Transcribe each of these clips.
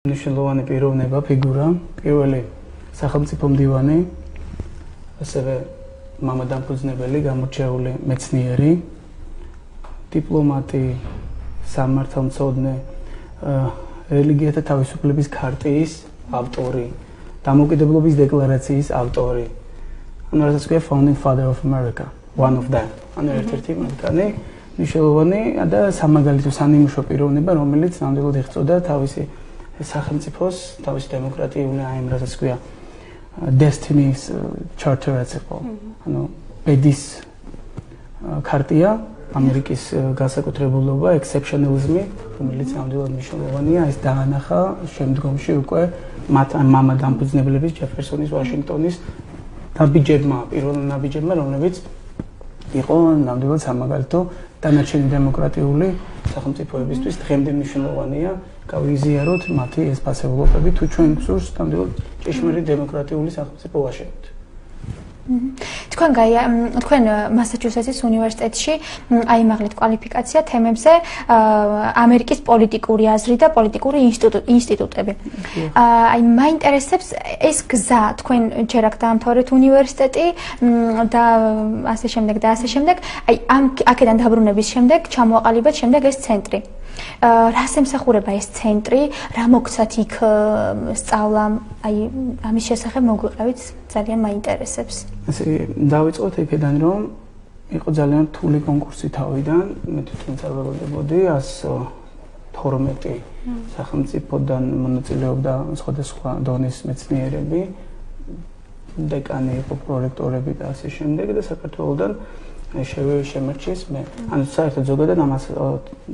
მნიშვნელოვანი პიროვნება, ფიგურა, პირველი სახელმწიფო მდივანი, ასევე მამადამფუძნებელი, გამორჩეული მეცნიერი, დიპლომატი, სამართალმცოდნე, რელიგიათა თავისუფლების ქარტიის ავტორი, დამოუკიდებლობის დეკლარაციის ავტორი. ანუ რასაც ქვია Founding Father of America, one of them. ანუ ერთ-ერთი მათგანი მნიშვნელოვანი და სამაგალითო სანიმუშო პიროვნება, რომელიც ნამდვილად იღწოდა თავისი სახელმწიფოს, თავისი დემოკრატიული აი რასაც ქვია Destiny's Charter რაც იყო. ანუ ბედის ქარტია, ამერიკის განსაკუთრებულობა, exceptionalism, რომელიც ნამდვილად მნიშვნელოვანია, ეს დაანახა შემდგომში უკვე მათ მამადამფუძნებლების ჯეფერსონის, ვაშინგტონის ნაბიჯებმა, პირველ ნაბიჯებმა, რომლებიც იყო ნამდვილად სამაგალითო დანარჩენი დემოკრატიული სახელმწიფოებისთვის დღემდე მნიშვნელოვანია გავიზიაროთ მათი ეს ფასეულობები თუ ჩვენ გსურს ნამდვილად ჭეშმარიტ დემოკრატიული სახელმწიფო ვაშენოთ. თქვენ მასაჩუსეტსის უნივერსიტეტში აიმაღლეთ კვალიფიკაცია თემებზე ამერიკის პოლიტიკური აზრი და პოლიტიკური ინსტიტუტები. აი მაინტერესებს ეს გზა თქვენ ჯერ აქ დაამთავრეთ უნივერსიტეტი და ასე შემდეგ. აი აქედან დაბრუნების შემდეგ ჩამოაყალიბეთ შემდეგ ეს ცენტრი. რას ემსახურება ეს ცენტრი, რა მოგცათ იქ სწავლა, აი ამის შესახებ მოგვიყევით, ძალიან მაინტერესებს. ასე დავიწყოთ იქიდან, რომ იყო ძალიან რთული კონკურსი თავიდან, მე თვითონ წავალდებოდი 112 სახელმწიფოდან მონაწილეობდა სხვადასხვა დონის მეცნიერები, დეკანი იყო, პრორექტორები და ასე შემდეგ და საქართველოსდან შემორჩეს მე. ანუ საერთოდ ზოგადად ამას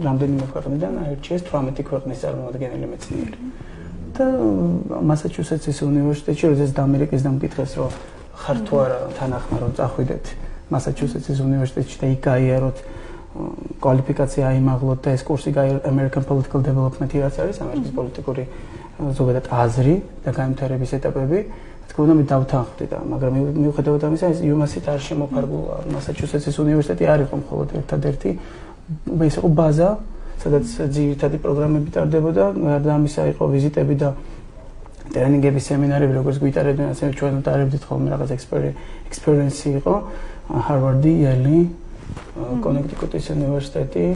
რამდენიმე ქვეყნიდან აირჩიეს 18 ქვეყნის წარმომადგენელი მეცნიერი. და მასაჩუსეტსის უნივერსიტეტში, როდესაც ამერიკის დამკითხეს, რომ ხარ თუ არა თანახმა რომ წახვიდეთ მასაჩუსეტსის უნივერსიტეტში და იქ გაიაროთ კვალიფიკაცია აიმაღლოთ და ეს კურსი გაიაროთ American Political Development რაც არის ამერიკის პოლიტიკური ზოგადად აზრი და განვითარების ეტაპები. თქო მე დავთანხმდი და მაგრამ მიუხედავად ამისა ეს UMass-ით არ შემოფარგულა მასაჩუსეტსის უნივერსიტეტი არ იყო მხოლოდ ერთადერთი ეს იყო ბაზა სადაც ძირითადი პროგრამები ტარდებოდა გარდა ამისა იყო ვიზიტები და ტრენინგები სემინარები როგორც გვიტარებდნენ ასე ჩვენ ვტარებდით ხოლმე რაღაც ექსპერიენსი იყო Harvard-ი, Yale-ი, Connecticut-ის უნივერსიტეტი,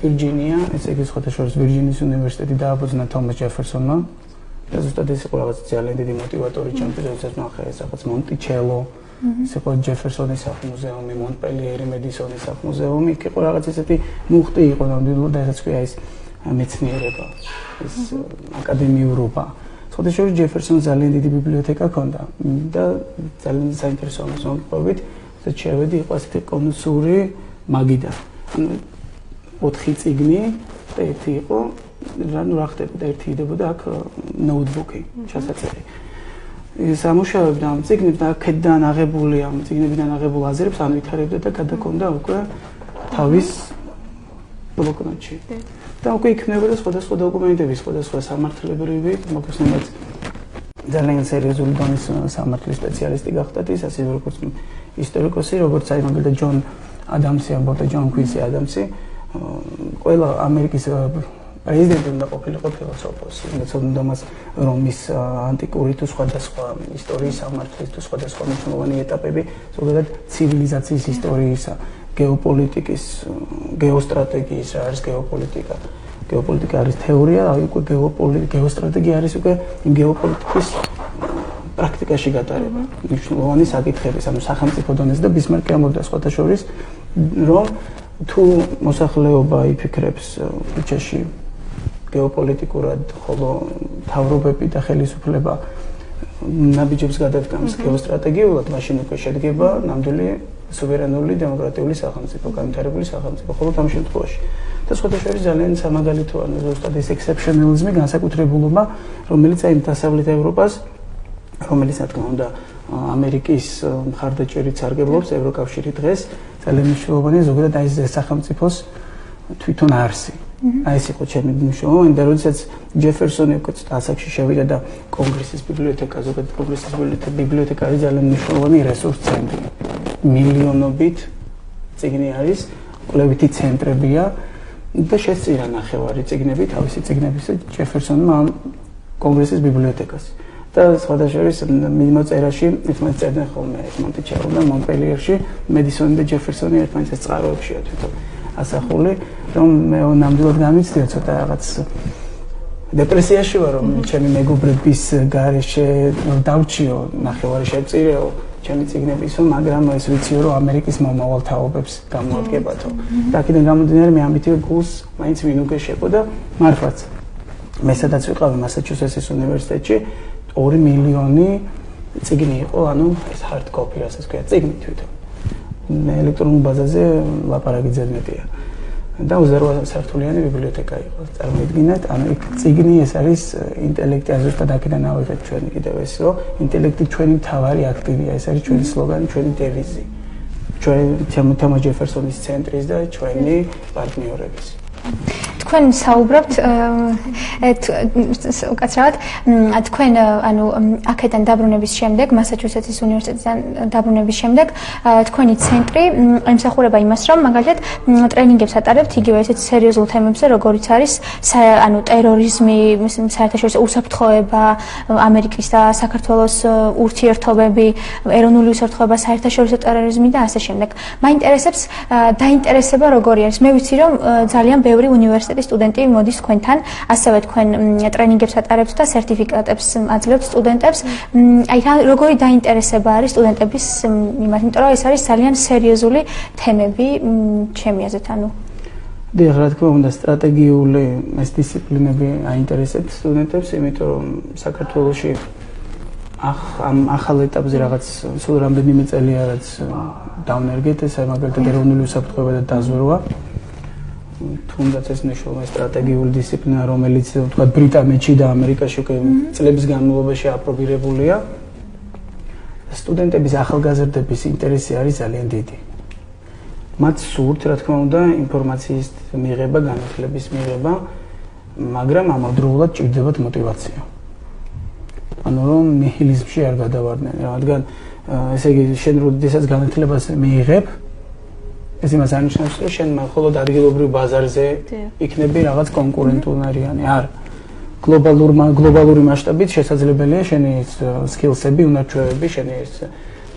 Virginia, ესე იგი სხვადასხვა Virginia-ის უნივერსიტეტი დააფუძნა Thomas Jefferson-მა. და ზუსტად ეს იყო რაღაც ძალიან დიდი мотиваტორი ჩემთვის, როდესაც ნახე ეს რაღაც მონტიჩელო, ეს იყო ჯეფერსონის სახლ-მუზეუმი, მონტპელიერი მედისონის სახლ-მუზეუმი, იქ იყო რაღაც ესეთი მუხტი იყო ნამდვილად და ესაც ქვია ეს მეცნიერება, ეს აკადემიურობა. სხვადასხვა ჯეფერსონს ძალიან დიდი ბიბლიოთეკა ჰქონდა და ძალიან საინტერესო მოსახლეობით, სადაც შევედი იყო ასეთი კონსული მაგიდა. ანუ 4 წიგნი და ერთი იყო რა ხდებოდა ერთი იდებოდა აქ ნოუთბუქი ჩასაწერი. ეს ამუშავებდა ამ წიგნებს და აქედან აღებული ამ წიგნებიდან აღებულ აზრებს ანვითარებდა და გადაქონდა უკვე თავის ბლოკნოტში. და უკვე იქნებოდა სხვადასხვა დოკუმენტები, სხვადასხვა სამართლებრივი, მოგხსენებათ ძალიან სერიოზული დონის სამართლის სპეციალისტი გახდათ ის ასე როგორც ისტორიკოსი, როგორც აი მაგალითად ჯონ ადამსი ამბობდა ჯონ κουინსი ადამსი, ყველა ამერიკის პრეზიდენტი უნდა ყოფილიყო ფილოსოფოსი, უნდა მას რომის ანტიკური თუ სხვადასხვა ისტორიის სამართლის თუ სხვადასხვა მნიშვნელოვანი ეტაპები, ზოგადად ცივილიზაციის ისტორიისა, გეოპოლიტიკის, გეოსტრატეგიის, რა არის გეოპოლიტიკა. გეოპოლიტიკა არის თეორია, აი უკვე გეოსტრატეგია არის უკვე გეოპოლიტიკის პრაქტიკაში გატარება. მნიშვნელოვანი საკითხების, ანუ სახელმწიფო დონეზე და ბისმარკი ამბობდა სხვათა შორის, რომ თუ მოსახლეობა იფიქრებს ქუჩაში გეოპოლიტიკურად, ხოლო თავრობები და ხელისუფლება ნაბიჯებს გადადგამს გეოსტრატეგიულად, მაშინ უკვე შედგება ნამდვილი სუვერენული დემოკრატიული სახელმწიფო, განვითარებული სახელმწიფო, ხოლო ამ შემთხვევაში. და სხვათა შორის ძალიან სამაგალითო ანუ ზუსტად ეს exceptionalism განსაკუთრებულობა, რომელიც აი დასავლეთ ევროპას, რომელიც რა თქმა უნდა ამერიკის მხარდაჭერით სარგებლობს ევროკავშირი დღეს, ძალიან მნიშვნელოვანია ზოგადად აი ეს სახელმწიფოს თვითონ არსი. აი ეს იყო ჩემი მნიშვნელოვანი და როდესაც ჯეფერსონი უკვე ასაკში შევიდა და კონგრესის ბიბლიოთეკა, ზოგადად კონგრესის ბიბლიოთეკა არის ძალიან მნიშვნელოვანი რესურს ცენტრი. მილიონობით წიგნი არის, კვლევითი ცენტრებია და შესწირა ნახევარი წიგნები, თავისი წიგნების ჯეფერსონმა კონგრესის ბიბლიოთეკას. და სხვადასხვა შორის მიმოწერაში ერთმანეთს წერდნენ ხოლმე ესმონტი ჩაუდა მონპელიერში მედისონი და ჯეფერსონი ერთმანეთის წყაროებშია თვითონ ასახული რომ მე ნამდვილად გამიცდია ცოტა რაღაც დეპრესიაში ვარ რომ ჩემი მეგობრების გარეშე დავჭიო ნახევარი შევწირეო ჩემი წიგნებისო მაგრამ ეს ვიციო რომ ამერიკის მომავალ თაობებს გამოადგებათო და აქედან გამომდინარე მე ამითივე გულს მაინც ვინუგეშებო და მართლაც მე სადაც ვიყავი მასაჩუსეტსის უნივერსიტეტში 2 მილიონი წიგნი იყო, ანუ ეს hard copy რასაც ქვია, წიგნი თვითონ. ელექტრონულ ბაზაზე ლაპარაკი ძალიან მეტია. და 28 სართულიანი ბიბლიოთეკა იყო. წარმოიდგინეთ, ანუ იქ წიგნი ეს არის ინტელექტი, ზუსტად აქედან ავიღეთ ჩვენ კიდევ ეს, რომ ინტელექტი ჩვენი მთავარი აქტივია, ეს არის ჩვენი სლოგანი, ჩვენი დევიზი. ჩვენ თომას ჯეფერსონის ცენტრის და ჩვენი პარტნიორების. თქვენ საუბრობთ უკაცრავად თქვენ ანუ აქედან დაბრუნების შემდეგ მასაჩუსეტსის უნივერსიტეტიდან დაბრუნების შემდეგ თქვენი ცენტრი ემსახურება იმას რომ მაგალითად ტრენინგებს ატარებთ იგივე ესეთ სერიოზულ თემებზე როგორიც არის ანუ ტერორიზმი საერთაშორისო უსაფრთხოება ამერიკის და საქართველოს ურთიერთობები ეროვნული უსაფრთხოება საერთაშორისო ტერორიზმი და ასე შემდეგ მაინტერესებს დაინტერესება როგორი არის მე ვიცი რომ ძალიან ბევრი უნივერსიტეტის სტუდენტი მოდის თქვენთან, ასევე თქვენ ტრენინგებს ატარებთ და სერტიფიკატებს აძლევთ სტუდენტებს. აი როგორი დაინტერესება არის სტუდენტების იმათ, იმიტომ რომ ეს არის ძალიან სერიოზული თემები ჩემი აზრით, ანუ. დიახ, რა თქმა უნდა, სტრატეგიული ეს დისციპლინები აინტერესებს სტუდენტებს, იმიტომ რომ საქართველოში ამ ახალ ეტაპზე რაღაც სულ რამდენიმე წელია რაც დავნერგეთ, ეს მაგალითად ეროვნული უსაფრთხოება და დაზვერვა. თუნდაც ეს მნიშვნელოვანი სტრატეგიული დისციპლინა, რომელიც თქვა ბრიტანეთში და ამერიკაში წლების განმავლობაში აპრობირებულია. სტუდენტების ახალგაზრდების ინტერესი არის ძალიან დიდი. მათ სურთ, რა თქმა უნდა, ინფორმაციის მიღება, განათლების მიღება, მაგრამ ამავდროულად ჭირდებათ мотиваცია. ანუ რომ ნიჰილიზმში არ გადავარდნენ, რადგან ესე იგი შენ როდესაც განათლებას მიიღებ ეს იმას ანიშნავს, რომ შენ მხოლოდ ადგილობრივ ბაზარზე იქნები რაღაც კონკურენტუნარიანი. არა. გლობალური მასშტაბით შესაძლებელია შენი სკილსები, უნარჩვევები, შენი ეს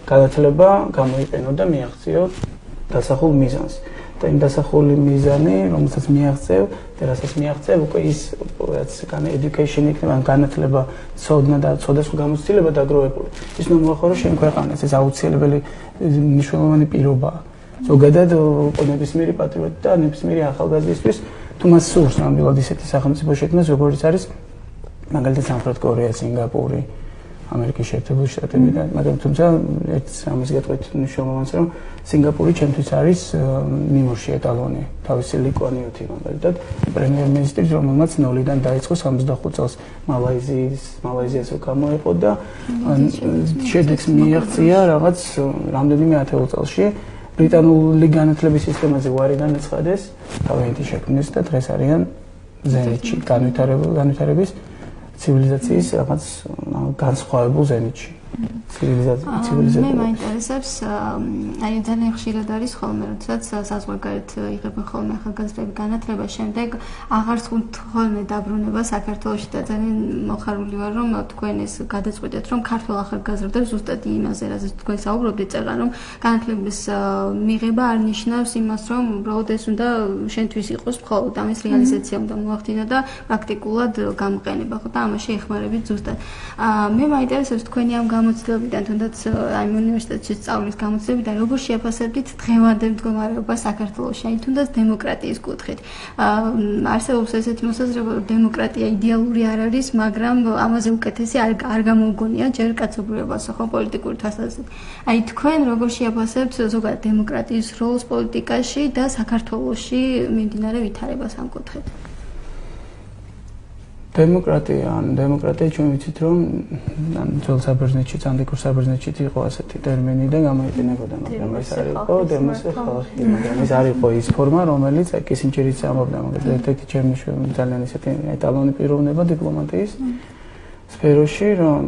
განათლება გამოიყენო და მიაღწიო დასახულ მიზანს. და იმ დასახული მიზანი, რომელსაც მიაღწევ და რასაც მიაღწევ, უკვე ის რაც education იქნება, განათლება, ცოდნა და ცოდასხვა გამოცდილება დაგროვებული. ის უნდა მოახარო შენ ქვეყანას, ეს აუცილებელი მნიშვნელოვანი პირობაა. ზოგადად ნებისმიერი პატრიოტი და ნებისმიერი ახალგაზრდისთვის თუ მას სურს ნამდვილად ისეთი სახელმწიფო შექმნას, როგორც არის მაგალითად სამხრეთ კორეა, სინგაპური, ამერიკის შეერთებული შტატები და მაგრამ თუმცა ერთ ამის გეტყვით მნიშვნელოვანს რომ სინგაპური ჩემთვის არის ნიმურში ეტალონი, თავისი ლიკვანიუთი მაგალითად პრემიერ-მინისტრის რომელმაც 0-დან დაიწყო 65 წელს მალაიზიას გამოიყო და შედეგს მიაღწია რაღაც რამდენიმე ათეულ წელში ბრიტანული განათლების სისტემაზე უარი განაცხადეს, თავიანთი შექმნის და დღეს არიან ზენიტში, განვითარების ცივილიზაციის რაღაც განსხვავებულ ზენიტში. მე მაინტერესებს, აი ძალიან ხშირად არის ხოლმე, როდესაც საზღვარგარეთ იღებენ ხოლმე ახალგაზრდები განათლებას, შემდეგ აღარ სურთ ხოლმე დაბრუნება საქართველოში და ძალიან მოხარული ვარ, რომ თქვენ ეს გადაწყვეტეთ, რომ ქართულ ახალგაზრდებს ზუსტად იმაზე, რაზეც თქვენ საუბრობდით, წერან, რომ განათლების მიღება არ ნიშნავს იმას, რომ უბრალოდ ეს უნდა შენთვის იყოს მხოლოდ ამის რეალიზაცია უნდა მოახდინო და პრაქტიკულად გამოყენება, ხო და ამაში ეხმარებით ზუსტად. მე მაინტერესებს თქვენი ამ გამოცდილებიდან, თუნდაც ამ უნივერსიტეტში სწავლის გამოცდილებიდან, როგორ შეაფასებდით დღევანდელ მდგომარეობას საქართველოში, აი თუნდაც დემოკრატიის კუთხით. არსებობს ესეთი მოსაზრება, რომ დემოკრატია იდეალური არ არის, მაგრამ ამაზე უკეთესი არ გამოგონია ჯერ კაცობრიობასო, ხო, პოლიტიკური თვალსაზრისით. აი თქვენ როგორ შეაფასებთ ზოგადად დემოკრატიის როლს პოლიტიკაში და საქართველოში მიმდინარე ვითარებას ამ კუთხით? დემოკრატია ჩვენ ვიცით რომ ძველ საბერძნეთშიც, ანტიკურ საბერძნეთშიც იყო ასეთი ტერმინი და გამოიყენებოდა, მაგრამ ეს არ იყო დემოსი ხალხი, მაგრამ ეს არ იყო ის ფორმა, რომელიც კისინჯერიც ამბობდა, მაგრამ ერთ-ერთი ჩემი ძალიან ისეთი ეტალონი პიროვნება დიპლომატიის სფეროში, რომ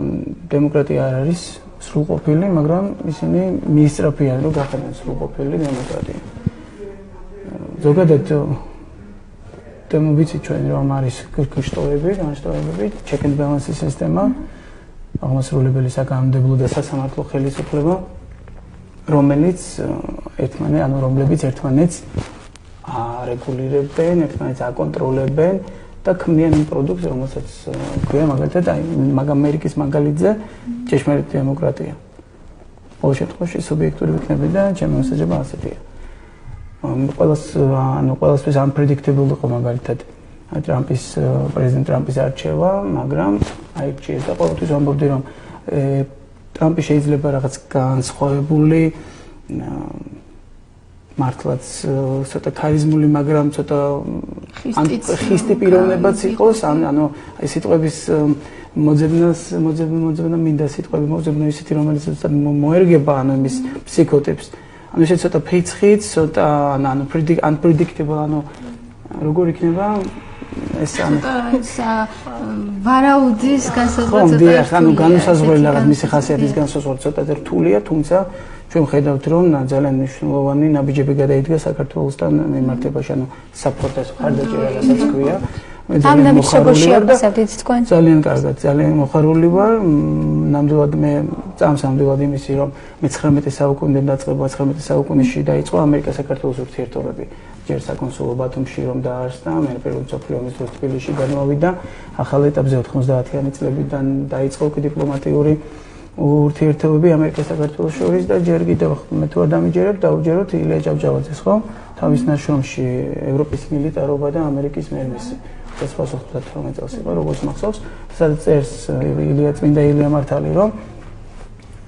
დემოკრატია არ არის სრულყოფილი, მაგრამ ისინი მიისწრაფიან, რომ გახადონ სრულყოფილი დემოკრატია. ზოგადად ვიცით ჩვენ რომ არის კრიტიკოსები, განშტოებები, check and balance სისტემა, აღმასრულებელი საკანონმდებლო და სასამართლო ხელისუფლება, რომლებიც ერთმანეთს არეგულირებენ, ერთმანეთს აკონტროლებენ და ქმნიან იმ პროდუქტს, რომელსაც ქვია მაგალითად ამერიკის მაგალითზე ჭეშმარიტი დემოკრატია. ყოველ შემთხვევაში სუბიექტური ვიქნები და ჩემი მოსაჯება ასეთია. ყველასთვის unpredictable იყო მაგალითად პრეზიდენტ ტრამპის არჩევა, მაგრამ აირჩიეს და ყოველთვის ვამბობდი რომ ტრამპი შეიძლება რაღაც განსხვავებული მართლაც ცოტა ქარიზმული, მაგრამ ცოტა ხისტი პიროვნებაც იყოს, ანუ აი სიტყვების მოძებნა მინდა სიტყვები მოძებნა ისეთი რომელიც მოერგება ანუ იმის ფსიქოტიპს. ანუ ეს ცოტა ფეიცხით, ცოტა ანუ unpredictable, ანუ როგორ იქნება ეს ვარაუდის განსაზღვრება. ანუ განსაზღვრელი რაღაც მისი ხასიათის განსაზღვრება ცოტა რთულია, თუმცა ჩვენ ხედავთ რომ ძალიან მნიშვნელოვანი ნაბიჯები გადაიდგა საქართველოსთან მიმართებაში, ანუ საპროტესტო მხარდაჭერა რასაც ქვია. ამ ნაბიჯებში შეგვიძლია თქვენ? ძალიან კარგად, ძალიან მოხარული ვარ. ნამდვილად მე წამსამდვილად იმისი რომ მე-19 საუკუნიდან დაწყება 19 საუკუნეში დაიწყო ამერიკა-საქართველოს ურთიერთობები. ჯერ საკონსულო ბათუმში რომ დაარსდა, მე პირველ მსოფლიო ომის დროს თბილისში განმოვიდა. ახალ ეტაპზე 90-იანი წლებიდან დაიწყო დიპლომატიური ურთიერთობები ამერიკა-საქართველოს შორის და ჯერ კიდევ მე თუ არ დამიჯერებ, დავუჯეროთ ილია ჭავჭავაძეს, ხო? თავის ნაშრომში ევროპის მილიტარობა და ამერიკის მერმესი. ეს 1998 წელს იყო, როგორც მახსოვს, სადაც წერს წმინდა ილია მართალი, რომ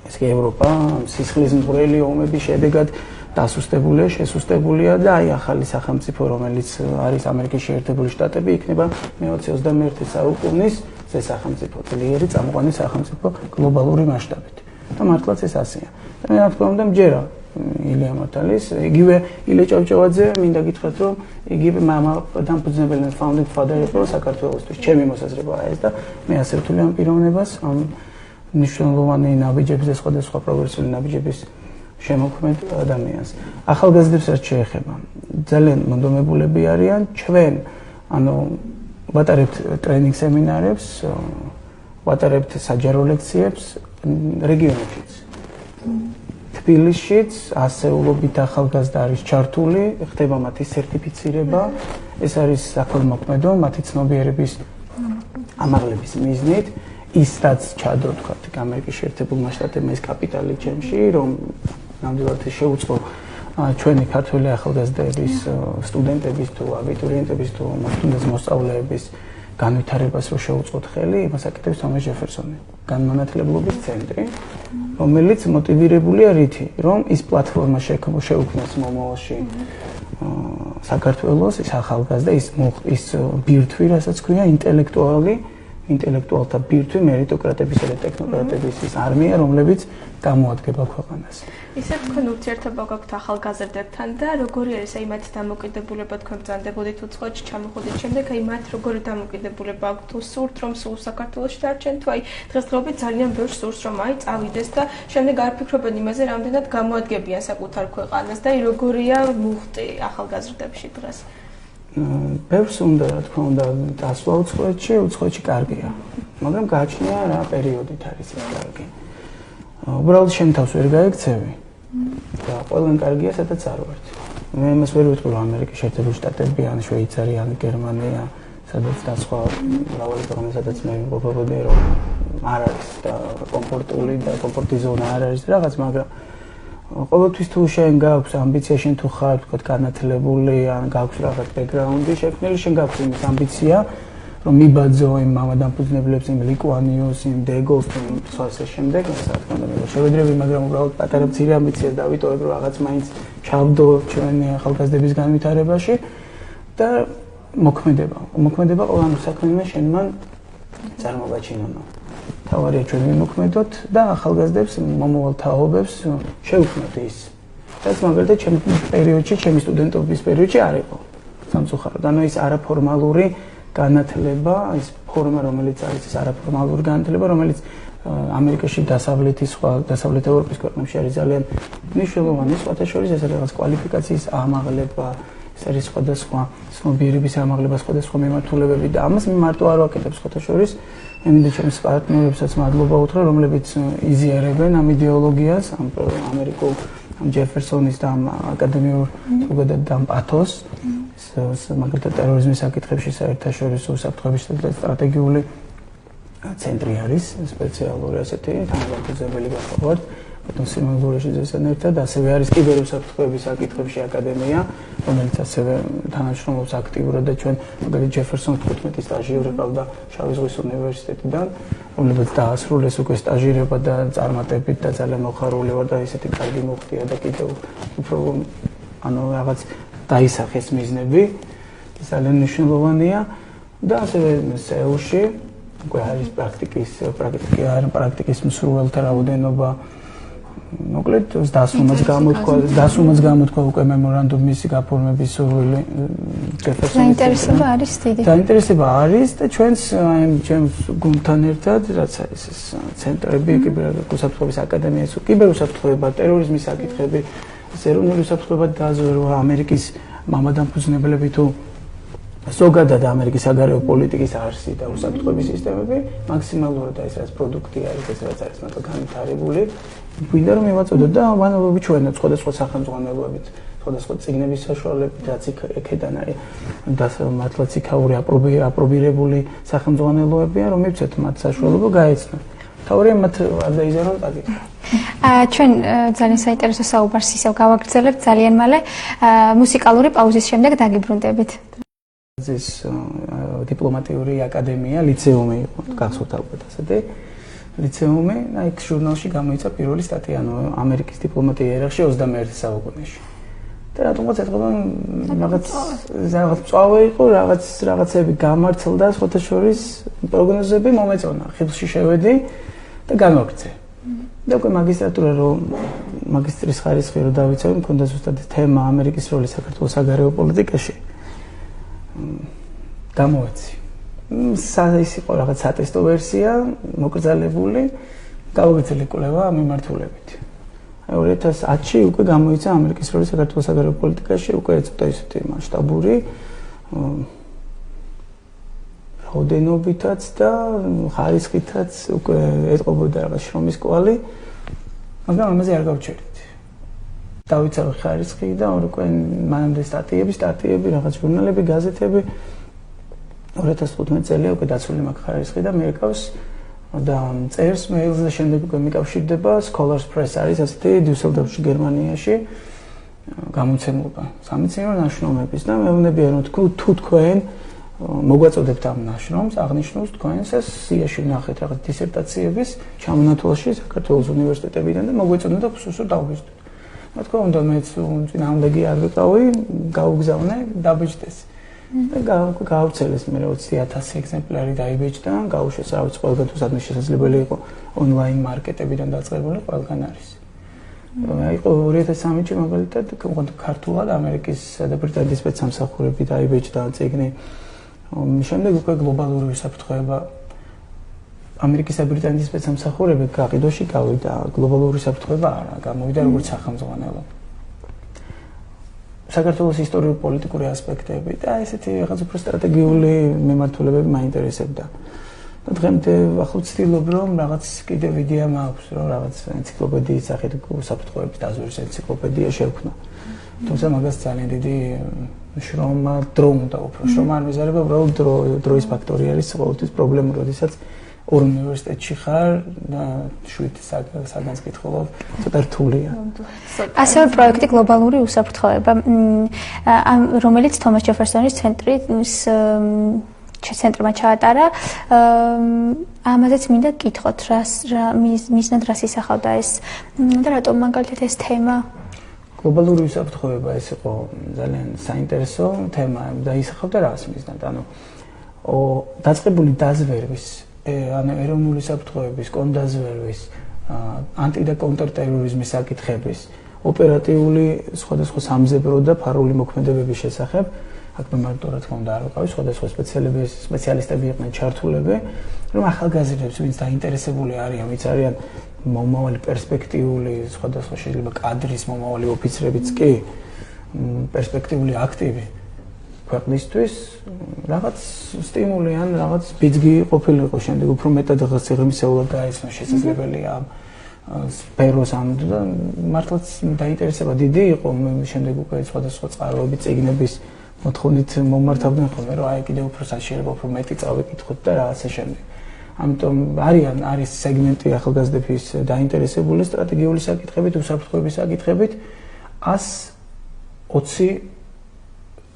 ეს კი ევროპა სისხლის მღვრელი ომების შედეგად დასუსტებულია, შესუსტებულია და აი ახალი სახელმწიფო, რომელიც არის ამერიკის შეერთებული შტატები, იქნება მე-21 საუკუნის სახელმწიფო, ძლიერი წამყვანი სახელმწიფო გლობალური მასშტაბით. და მართლაც ეს ასეა. და მე რა თქმა უნდა მჯერა ილია მართალის, იგივე ილია ჭავჭავაძე, მინდა გითხრათ, რომ იგივე მამა დამფუძნებელი founding father იყო საქართველოსთვის. ჩემი მოსაზრებაა ეს და მე ასე ვთვლი ამ პიროვნებას, ამ მნიშვნელოვანი ნაბიჯების და სხვადასხვა პროგრესული ნაბიჯების შემოქმედ ადამიანს. ახალგაზრდებს რაც შეეხება, ძალიან მონდომებულები არიან, ჩვენ ანუ ვატარებთ ტრენინგ სემინარებს, ვატარებთ საჯარო ლექციებს რეგიონებშიც. თბილისშიც ასეულობით ახალგაზრდა არის ჩართული, ხდება მათი სერტიფიცირება, ეს არის საქველმოქმედო, მათი ცნობიერების ამაღლების მიზნით. ისაც ჩადო თქვა ამერიკის შეერთებულმა შტატებმა ეს კაპიტალი ჩემში, რომ ნამდვილად შეუწყო ჩვენი ქართველი ახალგაზრდების, სტუდენტების თუ აბიტურიენტების თუ თუნდაც მოსწავლეების განვითარებას რო შეუწყოთ ხელი, იმას აკეთებს თომას ჯეფერსონი, განმანათლებლობის ცენტრი, რომელიც მოტივირებულია რითი, რომ ის პლატფორმა შეუქმნას მომავალში საქართველოს ის ახალგაზრდა, ის ბირთვი, რასაც ქვია ინტელექტუალთა ბირთვი, მერიტოკრატებისა და ტექნოკრატების ის არმია, რომლებიც გამოადგება ქვეყანას. ისე თქვენ ურთიერთობა გაქვთ ახალგაზრდებთან და როგორი არის აი მათ დამოკიდებულება თქვენ ბრძანდებოდით უცხოეთში ჩამოხვიდით შემდეგ აი მათ როგორი დამოკიდებულება აქვთ თუ სურთ რომ სულ საქართველოში დარჩენ თუ აი დღესდღეობით ძალიან ბევრს სურს რომ აი წავიდეს და შემდეგ არ ფიქრობენ იმაზე რამდენად გამოადგებიან საკუთარ ქვეყანას და აი როგორია მუხტი ახალგაზრდებში დღეს ბევრს უნდა რა თქმა უნდა დასვა უცხოეთში კარგია მაგრამ გააჩნია რა პერიოდით არის ეს კარგი უბრალოდ შენ თავს ვერ გაიქცევი და ყველგან კარგია სადაც არ ვართ მე იმას ვერ ვიტყვი რომ ამერიკის შეერთებული შტატები ან შვეიცარია ან გერმანია სადაც და სხვა მრავალი ქვეყანა სადაც მე ვიმყოფებოდი რომ არ არის და კომფორტული და კომფორტი ზონა არ არის რაღაც მაგრამ ყოველთვის თუ შენ გაქვს ამბიცია შენ თუ ხარ თქო განათლებული ან გაქვს რაღაც ბექგრაუნდი შექმნილი შენ გაქვს იმის ამბიცია რომ მიბაძო იმ მამადამფუძნებლებს იმ ლიკვანიოს იმ დეგოლს იმ სხვას შემდეგ რა თქმა უნდა შევედრები მაგრამ უბრალოდ პატარა მცირე ამბიციას დავიტოვებ რომ რაღაც მაინც ჩავდო ჩვენი ახალგაზრდების განვითარებაში და მოქმედება ყოველ საქმეში შენ მან წარმოგაჩინონო თავარია ჩვენ ვიმოქმედოთ და ახალგაზრდებს მომავალ თაობებს შევქმნათ ის რაც მაგალითად ჩემი პერიოდში ჩემი სტუდენტობის პერიოდში არ იყო სამწუხაროდ ანუ ის არაფორმალური განათლება ის ფორმა რომელიც არის ის არაფორმალური განათლება რომელიც ამერიკაში დასავლეთ ევროპის ქვეყნებში არის ძალიან მნიშვნელოვანი სხვათა შორის ეს რაღაც კვალიფიკაციის ამაღლება წერის სხვადასხვა ცნობიერების ამაღლება სხვადასხვა მიმართულებები და ამას მარტო არ ვაკეთებ სხვათა შორის მინდა ჩემს პარტნიორებსაც მადლობა უთხრა რომლებიც იზიარებენ ამ იდეოლოგიას ამ ამერიკულ ამ ჯეფერსონის და ამ აკადემიურ ზოგადად ამ პათოს მაგალითად ტერორიზმის საკითხებში საერთაშორისო უსაფრთხოების სტრატეგიული ცენტრი არის სპეციალური ასეთი თანამდებობელი გახლავართ ბატონ სიმონ გურაშიძესთან ერთად ასევე არის კიბერუსაფრთხოების საკითხებში აკადემია რომელიც ასევე თანამშრომლობს აქტიურად და ჩვენ მაგალითად ჯეფერსონ 15 სტაჟიორი ყავდა შავი ზღვის უნივერსიტეტიდან რომლებიც დაასრულეს უკვე სტაჟირება და წარმატებით და ძალიან მოხარული ვარ და ისეთი კარგი მოხდია და კიდევ უფრო ანუ რაღაც დაისახეს მიზნები ძალიან მნიშვნელოვანია და ასევე სეულში უკვე არის პრაქტიკის მსურველთა რაოდენობა მოკლედ დასუმაც გამოთქვა უკვე მემორანდუმის გაფორმების სურვილი დაინტერესება არის დიდი დაინტერესება არის და ჩვენს ჩემს გუნდთან ერთად რაც არის ეს ცენტრები კიბერუსაფრთხოების აკადემია კიბერუსაფრთხოება ტერორიზმის საკითხები ეროვნული უსაფრთხოება დაზვერვა ამერიკის მამადამფუძნებლები თუ ზოგადად ამერიკის საგარეო პოლიტიკის არსი და უსაფრთხოების სისტემები მაქსიმალურად ეს რაც პროდუქტი არის ეს რაც არის მართლა განვითარებული გვინდა რომ მივაწოდოთ და ვანალობი ჩვენად სხვადასხვა სახელმძღვანელოებით სხვადასხვა წიგნების საშუალებით რაც იქედან არის და მართლაც იქაური აპრობირებული სახელმძღვანელოებია რომლებსაც მათ საშუალება გაეცნო თავარია მათ არ დაიზარონ წაკითხვა ჩვენ ძალიან საინტერესო საუბარს ისევ გავაგრძელებთ ძალიან მალე მუსიკალური პაუზის შემდეგ დაგიბრუნდებით ეს დიპლომატიური აკადემია ლიცეუმი იყო გახსოვთ ალბათ ასეთი ლიცეუმი აი ეს ჟურნალში გამოიცა პირველი სტატია ანუ ამერიკის დიპლომატია ერაყში 21 საუკუნეში და რატომღაც ეთქვა რაღაც წავე იყო რაღაცები გამართლდა სხვათა შორის პროგნოზები მომეწონა ხილში შევედი და განვაგრძე და უკვე მაგისტრატურა რომ მაგისტრის ხარისხი რომ დავიცავი მქონდა ზუსტად თემა ამერიკის როლი საქართველოს საგარეო პოლიტიკაში გამოვეცი ის იყო რაღაც სატესტო ვერსია მოკრძალებული გავაგრძელე კვლევა მიმართულებით აი 2010-ში უკვე გამოიცა ამერიკის როლი საქართველოს საგარეო პოლიტიკაში უკვე ეწოდა ისეთი მასშტაბური რაოდენობითაც და ხარისხითაც უკვე ეტყობოდა რაღაც შრომის კვალი მაგრამ ამაზე არ გავჩერდით დავიცავი ხარისხი და უკვე მანამდე სტატიები რაღაც ჟურნალები გაზეთები 2015 წელია უკვე დაცული მაქვს ხარისხი და მირეკავს და წერს მეილზე და შემდეგ უკვე მიკავშირდება Scholars Press არის ასეთი დიუსელდორფში გერმანიაში გამოცემულობა სამეცნიერო ნაშრომების და მეუბნებიან რომ თუ თქვენ მოგვაწოდებთ ამ ნაშრომს აღნიშნულს თქვენს სიაში ვნახეთ რაღაც დისერტაციების ჩამონათვალში საქართველოს უნივერსიტეტებიდან და მოგვეწოდებთ და სუსტ დავბეჭდით რა თქმა უნდა მეც წინააღმდეგი არ ვიყავი გაუგზავნე დაბეჭდეს და გავცელეს მე 20000 ეგზემპლარი დაიბეჭდა გაუშვეს რა ვიცი ყველგან თუ სადმე შესაძლებელი იყო ონლაინ მარკეტებიდან დაწყებული ყველგან არის აი 2003-ში მაგალითად ქართულად ამერიკის და ბრიტანეთის სპეცსამსახურები დაიბეჭდა წიგნი შემდეგ უკვე გლობალური უსაფრთხოება ამერიკის და ბრიტანეთის სპეცსამსახურები გაყიდვაში გავიდა გლობალური უსაფრთხოება არა გამოვიდა როგორც სახელმძღვანელო საქართველოს ისტორიულ-პოლიტიკური ასპექტები და ესეთი რაღაც უფრო სტრატეგიული მიმართულებები მაინტერესებდა. და დღემდე ახლა ვცდილობ რომ რაღაც კიდევ იდეა მაქვს რომ რაღაც ენციკლოპედიის სახით უსაფრთხოების დაზვერვის ენციკლოპედია შევქმნა. თუმცა მაგას ძალიან დიდი შრომა დრო უნდა უფრო შრომა არ მეზარება უბრალოდ დროის ფაქტორი არის ყოველთვის პრობლემა როდესაც ორ უნივერსიტეტში ხარ და შვიდი საგანს კითხულობ ცოტა რთულია. ასევე პროექტი გლობალური უსაფრთხოება რომელიც თომას ჯეფერსონის ცენტრმა ჩაატარა ამაზეც მინდა გკითხოთ მიზნად რას ისახავდა ეს და რატომ მაგალითად ეს თემა გლობალური უსაფრთხოება ეს იყო ძალიან საინტერესო თემა და ისახავდა რას მიზნად ანუ დაწყებული დაზვერვის ანუ ეროვნული საფრთხოების, კონდაზვერვის, ანტი და კონტრტერორიზმის საკითხების, ოპერატიული სხვადასხვა სამზებრო და ფარული მოქმედებების შესახებ, აქ მე მარტო რა თქმა უნდა არ ვიყავი, სხვადასხვა სპეციალისტები იყვნენ ჩართულები, რომ ახალგაზრდებს, ვინც დაინტერესებული არიან, ვინც არიან მომავალი პერსპექტიული, სხვადასხვა შეიძლება კადრის მომავალი ოფიცრებიც კი, პერსპექტიული აქტივი ქვეყნისთვის რაღაც სტიმული ან რაღაც ბიძგი ყოფილიყო შემდეგ უფრო მეტად რაღაც სიღრმისეულად გაეცნო შესაძლებელია სფეროს ამ და მართლაც დაინტერესება დიდი იყო შემდეგ უკვე სხვადასხვა წყაროები წიგნების მოთხოვნით მომართავდნენ ხოლმე რომ აი კიდევ უფრო საშიარო უფრო მეტი წავიკითხოთ და რაღაცა შემდეგ ამიტომ არის სეგმენტი ახალგაზრდების დაინტერესებული სტრატეგიული საკითხებით უსაფრთხოების საკითხებით 120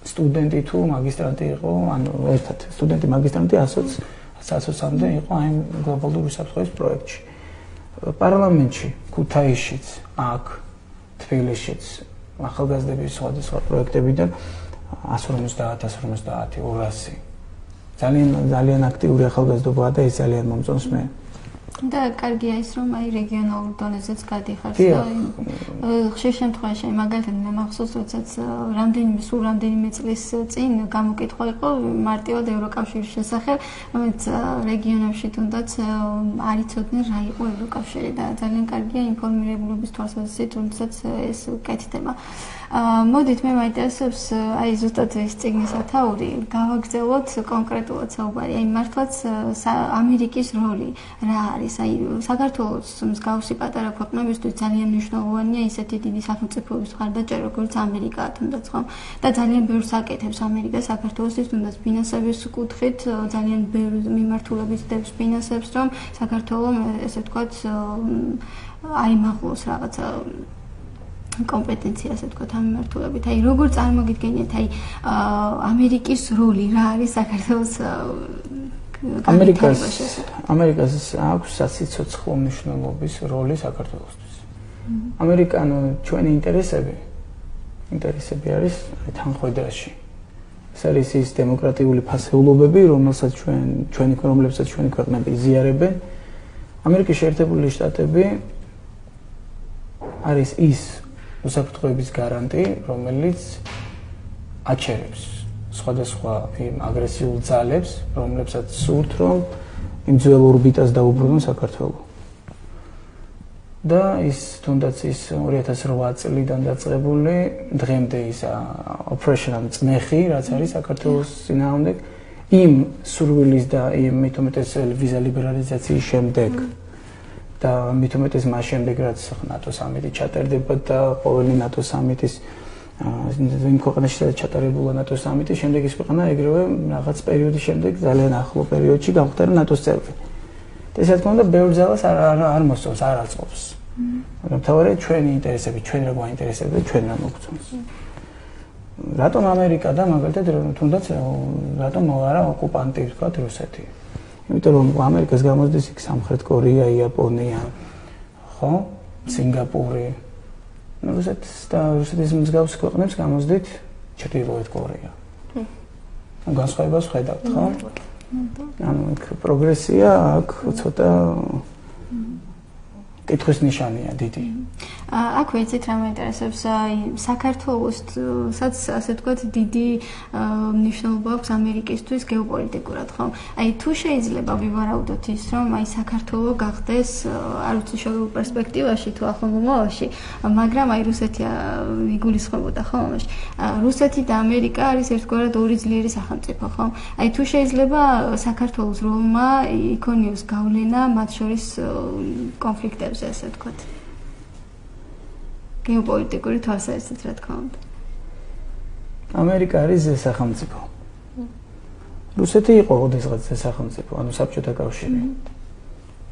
სტუდენტი თუ მაგისტრანტი იყო, ანუ ერთად სტუდენტი მაგისტრანტი 120-მდე იყო აი გლობალური უსაფრთხოების პროექტში. პარლამენტში, ქუთაისშიც, აქ, თბილისშიც ახალგაზრდების სხვადასხვა პროექტებიდან 150, 200. ძალიან აქტიური ახალგაზრდობაა და ის ძალიან მომწონს მე. და კარგია ის რომ აი რეგიონალურ დონეზეც გადიხართ და ხშირ შემთხვევაში მაგალითად მე მახსოვს როდესაც რამდენიმე წლის წინ გამოკითხვა იყო მარტივად ევროკავშირის შესახებ რომელიც რეგიონებში თუნდაც არ იცოდნენ რა იყო ევროკავშირი და ძალიან კარგია ინფორმირებულობის თვალსაზრისით თუნდაც ეს კეთდება მოდით მე მაინტერესებს აი ზუსტად ეს წიგნის ათაური გავაგრძელოთ კონკრეტულად საუბარი აი მართლაც ამერიკის როლი რა არის აი საქართველოს მსგავსი პატარა ქვეყნებისთვის ძალიან მნიშვნელოვანია ისეთი დიდი სახელმწიფოების მხარდაჭერა როგორც ამერიკა თუნდაც ხომ და ძალიან ბევრს აკეთებს ამერიკა საქართველოსთვის თუნდაც ფინანსების კუთხით ძალიან ბევრ მიმართულებით დებს ფინანსებს რომ საქართველოს ესე ვთქვათ აიმაღლოს რაღაცა კომპეტენცია ასე ვთქვათ ამ მიმართულებით. აი როგორ წარმოგიდგენიათ აი ამერიკის როლი რა არის საქართველოს ამერიკას აქვს საციცოცხლო მნიშვნელობის როლი საქართველოსთვის. ამერიკანო ჩვენი ინტერესები არის თანხმდროში. ეს არის ის დემოკრატიული ფასეულობები, რომელსაც რომლებსაც ჩვენი ქვეყნები იზიარებენ. ამერიკის შეერთებული შტატები არის ის უსაფრთხოების გარანტი, რომელიც აჩერებს სხვადასხვა იმ აგრესიულ ძალებს, რომლებსაც სურთ, რომ იმ ძველ ორბიტას დაუბრუნონ საქართველოს. და ის თუნდაც ის 2008 წლიდან დაწყებული დღემდე ის ოპერეშნალ წნეხი, რაც არის საქართველოს წინააღმდეგ, იმ სურვილის და იმ მithumetes ვიზა ლიბერალიზაციის შემდეგ და მithumetes მას შემდეგ, რაც ნატო სამიტი ჩატარდება და ყოველი ნატო სამიტის იმ ქვეყანაში ჩატარებულა ნატო სამიტი, შემდეგ ის ქვეყანა ეგრევე რაღაც პერიოდის შემდეგ ძალიან ახლო პერიოდში გამხდარა ნატოს წევრი. ეს რა თქმა უნდა ბევრ ძალას არ მოსწონს, არ აწყობს. მაგრამ თავარია ჩვენი ინტერესები, ჩვენ რა გვაინტერესებს და ჩვენ რა მოგწონს. რატომ ამერიკა და მაგალითად თუნდაც რატომ არა ოკუპანტი ვთქვათ რუსეთი? იმიტომ რომ ამერიკას გამოსდის იქ სამხრეთ კორეა, იაპონია, ხო? სინგაპური. რუსეთის მსგავს ქვეყნებს გამოსდით ჩრდილოეთ კორეა. განსხვავებას ხედავთ, ხო? ანუ პროგრესია აქ ცოტა კითხვის ნიშანია დიდი. აქ ვიცით რა მაინტერესებს საქართველოსაც ასე ვთქვათ დიდი მნიშვნელობა აქვს ამერიკისთვის გეოპოლიტიკურად ხო? აი თუ შეიძლება ვივარაუდოთ ის რომ აი საქართველო გახდეს არ ვიცი შორეულ პერსპექტივაში თუ ახლო მომავალში, მაგრამ აი რუსეთი იგულისხმებოდა ხო ამაში. რუსეთი და ამერიკა არის ერთგვარად ორი ძლიერი სახელმწიფო ხო? აი თუ შეიძლება საქართველოს როლმა იქონიოს გავლენა მათ შორის კონფლიქტებზე ასე ვთქვათ. გეოპოლიტიკური თვალსაზრისით რა თქმა უნდა. ამერიკა არის სახელმწიფო. რუსეთი იყო ოდესღაც სახელმწიფო, ანუ საბჭოთა კავშირი.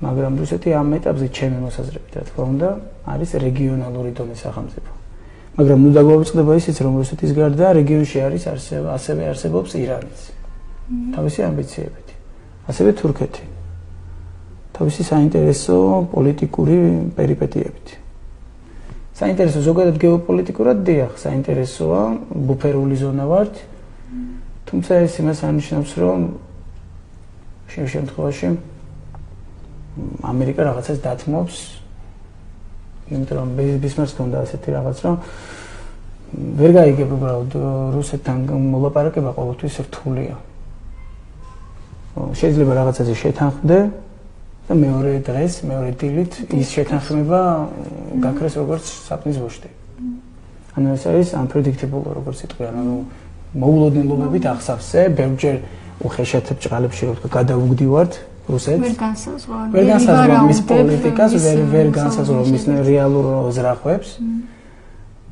მაგრამ რუსეთი ამ ეტაპზე ჩემი მოსაზრებით რა თქმა უნდა არის რეგიონალური დონის სახელმწიფო. მაგრამ ნუ დაგვაუწყდება ისიც რომ რუსეთის გარდა რეგიონში არის ასევე არსებობს ირანიც. თავისი ამბიციებით. ასევე თურქეთი. თავისი საინტერესო პოლიტიკური პერიპეტიებით. საინტერესო ზოგადად გეოპოლიტიკურად დიახ, საინტერესოა, ბუფერული ზონა ვართ. თუმცა ეს იმას არნიშნავს, რომ შემთხვევაში ამერიკა რაღაცას დათმობს, იმიტომ რომ ბისმარკს ჰქონდა ასეთი რაღაც, რომ ვერ გაიგებ უბრალოდ რუსეთთან მოლაპარაკება ყოველთვის რთულია. შეიძლება რაღაცაზე შეთანხმდე და მეორე დღეს, მეორე დილით ის შეთანხმება გაქრეს როგორც საპნის ვოშტი. ანუ ეს არის unpredictable როგორც იტყვიან, ანუ მოულოდნელობებით ახსავსე, ბევრჯერ უხეშად ჭყალებში რო თქვა გადავუგდივართ რუსეთს. ვერ განსაზღვრო მის პოლიტიკას, ვერ განსაზღვრო მის რეალურ ზრახვებს.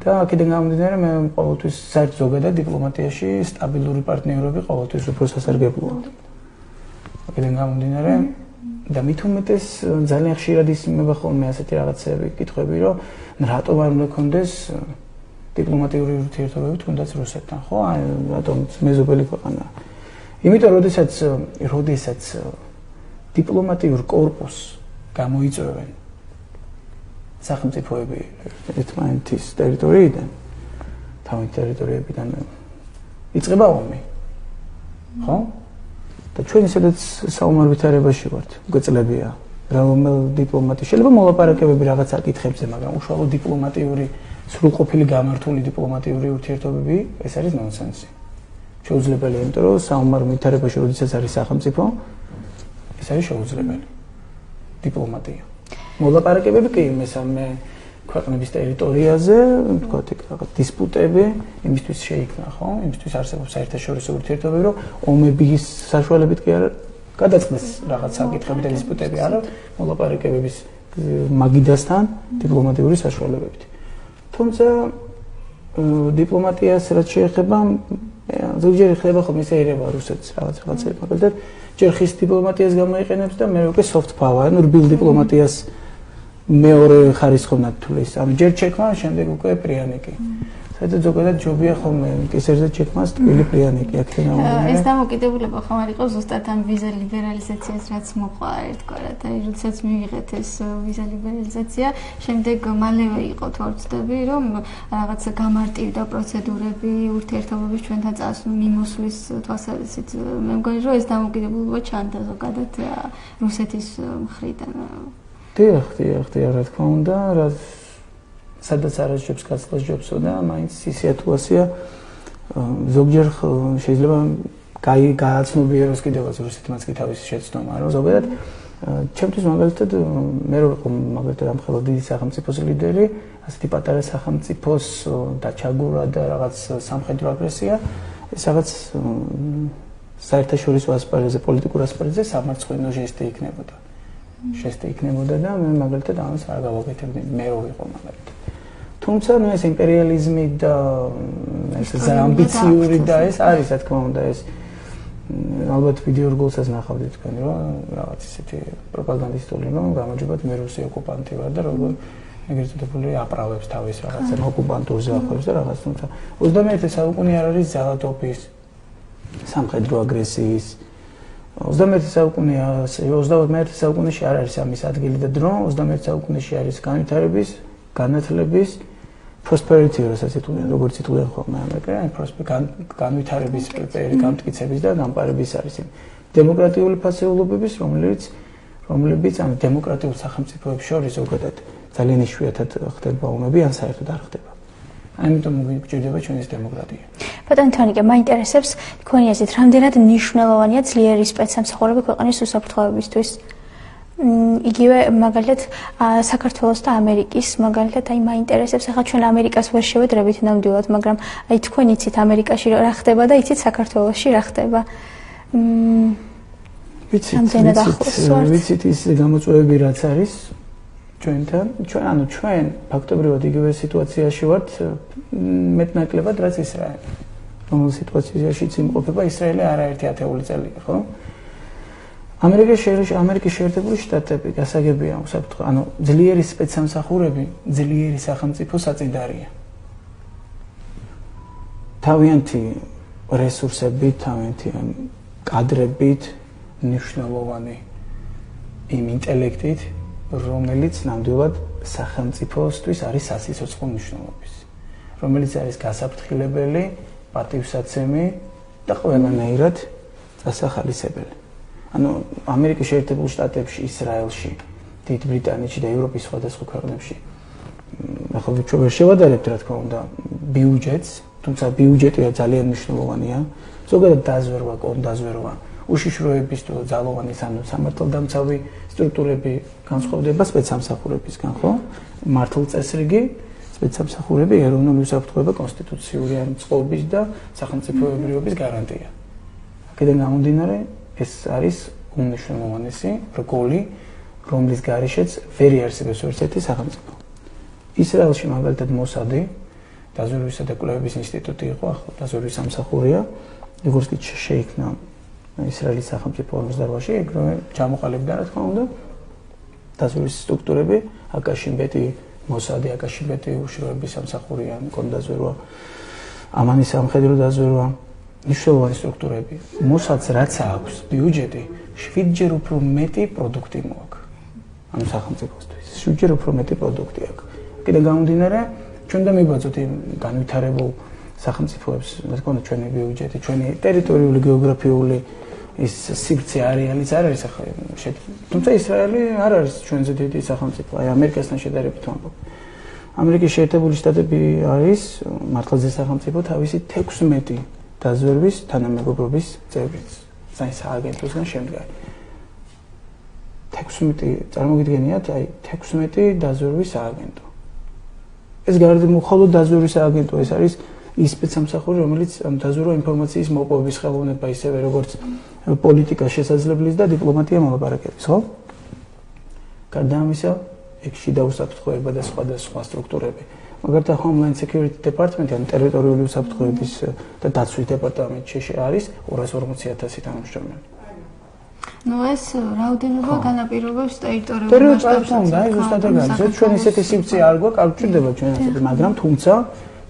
და აქედან გამომდინარე მე ყოველთვის საერთოდ ზოგადად დიპლომატიაში სტაბილური პარტნიორები ყოველთვის უფრო სასარგებლოა. აქედან გამომდინარე და მით უმეტეს ძალიან ხშირად ისმება ხოლმე ასეთი რაღაცები, კითხვები, რომ რატომ არ უნდა კონდეს დიპლომატიური ურთიერთობები თუნდაც რუსეთთან, ხო? აი რატომ მეზობელი ქვეყანა. იმიტომ როდესაც დიპლომატიურ კორპუსს გამოიწვევენ სახელმწიფოები ერთმანეთის ტერიტორიიდან, თავის ტერიტორიებიდან იწყება ომი. ხო? და ჩვენ ისედაც საომარ ვითარებაში ვართ, უკვე წლებია. რომელ დიპლომატი შეიძლება მოლაპარაკებები რაღაც საკითხებზე, მაგრამ უშუალო დიპლომატიური სრულყოფილი გამართული დიპლომატიური ურთიერთობები ეს არის ნონსენსი. შეუძლებელია, იმიტომ რომ საომარ ვითარებაში როდესაც არის სახელმწიფო, ეს არის შეუძლებელი. დიპლომატია. მოლაპარაკებები კი მესამე ქვეყნების ტერიტორიაზე, ვთქვათ, რაღაც დისპუტები, იმისთვის შეიქმნა, ხო? იმისთვის არსებობს საერთაშორისო ურთიერთობები, რომ ომების საშუალებით კი არ გადაწყდეს რაღაც საკითხები და დისპუტები, არა, მოლაპარაკებების მაგიდასთან დიპლომატიური საშუალებებით. თუმცა დიპლომატიას რაც შეეხება, ზოგჯერ ხდება ხოლმე ისე ერევა რუსეთს რაღაცები, მაგალითად, ჯერ ხის დიპლომატიას გამოიყენებს და მე უკვე soft power, ანუ რბილ დიპლომატიას მეორე ხარისხოვნად თulis. ანუ ჯერ ჩექმა, შემდეგ უკვე პრიანიკი. საერთოდ ზოგადად ჯობია ხოლმე კისერზე ჩექმას ტკბილი პრიანიკი აქედან გამომდინარე. ეს დამოკიდებულება ხომ არ იყო ზუსტად ამ ვიზა ლიბერალიზაციას, რაც მოყვა ერთგვარად. აი, როდესაც მივიღეთ ეს ვიზა ლიბერალიზაცია, შემდეგ მალევე იყო თორცდები, რომ რაღაც გამარტივდა პროცედურები ურთიერთობების ჩვენთან მიმოსვლის თვალსაზრისით. მე მგონი, რომ ეს დამოკიდებულება ჩანდა ზოგადად რუსეთის მხრიდან. დიახ, რა თქმა უნდა, რაც სადაც არაჯობს გაცლას ჯობსო და მაინც სიტუაცია ზოგჯერ შეიძლება გააცნობიეროს კიდევაც რუსეთმაც კი თავისი შეცდომა, რომ ზოგადად ჩემთვის მაგალითად მე რო ვიყო მაგალითად ამხელა დიდი სახელმწიფოს ლიდერი, ასეთი პატარა სახელმწიფოს დაჩაგვრა და რაღაც სამხედრო აგრესია, ეს რაღაც საერთაშორისო ასპარეზზე, პოლიტიკურ ასპარეზზე სამარცხვინო ჟესტი იქნებოდა. და მე მაგალითად ამას არ გავაკეთებდი, მე რო ვიყო მაგალითად. თუმცა ეს იმპერიალიზმი და ეს ამბიციური და ეს არის, რა თქმა უნდა, ეს ალბათ ვიდეო რგოლსაც ნახავდი თქვენ, რომ რაღაც ისეთი პროპაგანდისტული, რომ გამარჯვებათ მე რუსი ოკუპანტი ვარ და როგორ ეგრეთ წოდებული აპრავებს თავის რაღაცა ოკუპანტურ ზახვებს და რაღაც, თუმცა 21 საუკუნე არ არის ძალადობის, სამხედრო აგრესიის 21 საუკუნეში არ არის ამის ადგილი და დრო, 21 საუკუნეში არის განვითარების, განათლების, prosperity, რასაც იტყვიან, როგორც იტყვიან ხოლმე ამერიკა, განვითარების, გამტკიცების და გამყარების არის იმ დემოკრატიული ფასეულობების, რომლებიც ამ დემოკრატიულ სახელმწიფოებს შორის ზოგადად ძალიან იშვიათად ხდება ომები, ან საერთოდ არ ხდება. ამიტომ გვიჭირდება ჩვენის დემოკრატია. ბატონო თონიკე, მაინტერესებს თქვენი აზრით, რამდენად მნიშვნელოვანია ძლიერი სპეცსამსახურები ქვეყნის უსაფრთხოებისთვის? იგივე მაგალითად საქართველოს და ამერიკის მაგალითად აი მაინტერესებს, ახლა ჩვენ ამერიკას ვერ შევედრებით ნამდვილად, მაგრამ აი თქვენ იცით ამერიკაში რა ხდება და იცით საქართველოში რა ხდება. ვიცით ის გამოწვევები რაც არის ჩვენთან, ჩვენ ფაქტობრივად იგივე სიტუაციაში ვართ მეტნაკლებად რაც ისრაელი. რომელ სიტუაციაშიც იმყოფება ისრაელი არაერთი ათეული წელია, ხო? ამერიკის შეერთებული შტატები გასაგებია უსაფრთხო, ანუ ძლიერი სპეცსამსახურები, ძლიერი სახელმწიფო საწინდარია. თავიანთი რესურსებით, თავიანთი კადრებით, მნიშვნელოვანი იმ ინტელექტით, რომელიც ნამდვილად სახელმწიფოსთვის არის სასიცოცხლო მნიშვნელობის, რომელიც არის გასაფრთხილებელი, პატივსაცემი და ყველანაირად დასახალისებელი. ანუ ამერიკის შეერთებულ შტატებში, ისრაელში, დიდ ბრიტანეთში და ევროპის სხვადასხვა ქვეყნებში ახლა ჩვენ ვერ შევადარებთ, რა თქმა უნდა, ბიუჯეტს, თუმცა ბიუჯეტი ძალიან მნიშვნელოვანია. ზოგადად დაზვერვა, კონდაზვერვა, უშიშროების თუ ძალოვანი სამართალდამცავი სტრუქტურები განსხვავდება სპეცსამსახურებისგან, ხო? მართლწესრიგი სპეცსამსახურები ეროვნული უსაფრთხოება, კონსტიტუციური წყობის და სახელმწიფოებრიობის გარანტია. აქედან გამომდინარე, ეს არის უმნიშვნელოვანესი რგოლი, რომლის გარეშეც ვერ იარსებებს ერთ-ერთი სახელმწიფო. ისრაელში მაგალითად მოსადი დაზვერვისა და კვლევების ინსტიტუტი იყო, ახლა დაზვერვის სამსახურია, როგორც კი შეიქმნა ისრაელის სახელმწიფო 48-ში, ეგრევე ჩამოყალიბდა რა თქმა უნდა დაზვერვის სტრუქტურები, აკაშიმბეტი მოსადი, აკაშიმბეტი უშიშროების სამსახურია, კონდაზვერვა, ამანის სამხედრო დაზვერვა, მნიშვნელოვანი სტრუქტურები. მოსადს რაც აქვს ბიუჯეტი 7-ჯერ უფრო მეტი პროდუქტი მოაქვს. ანუ სახელმწიფოსთვის 7-ჯერ უფრო მეტი პროდუქტი აქვს. კიდევ გამომდინარე, ჩვენ და მიბაძოთ იმ განვითარებულ სახელმწიფოებს, რა თქმა უნდა, ჩვენი ბიუჯეტი, ჩვენი ტერიტორიული, გეოგრაფიული ის სივრცე არეალიც არ არის ახლა. თუმცა ისრაელი არ არის ჩვენზე დიდი სახელმწიფო, აი ამერიკასთან შედარებით ვამბობ. ამერიკის შეერთებული შტატები არის მართლაც სახელმწიფო თავისი 16 დაზვერვის თანამეგობრობის წევრიც, საინც აგენტოსგან შემდგარი. 16 წარმოგიდგენიათ, აი 16 დაზვერვის აგენტო. ეს გარდამხოლოდ დაზვერვის აგენტო, ეს არის ის სპეცსამსახური, რომელიც დაზვერვა ინფორმაციის მოპოვების ხელოვნება ისევე როგორც პოლიტიკა შესაძლებლის და დიპლომატია მოლაპარაკების, ხო? გარდა ამისა, ექში დაუსაფრთხოება და სხვა სტრუქტურები. მაგალითად, Homeland Security Department, ან ტერიტორიული უსაფრთხოების და დაცვის დეპარტამენტში არის 240,000 თანამშრომელი. ნუ ეს რაოდენობა განაპირობებს ტერიტორიულ მასშტაბს. აი ზუსტად ეგ არის. ჩვენ ისეთი სივრცე არ გვაქვს, არ გვჭირდება ჩვენ ასეთი, მაგრამ თუმცა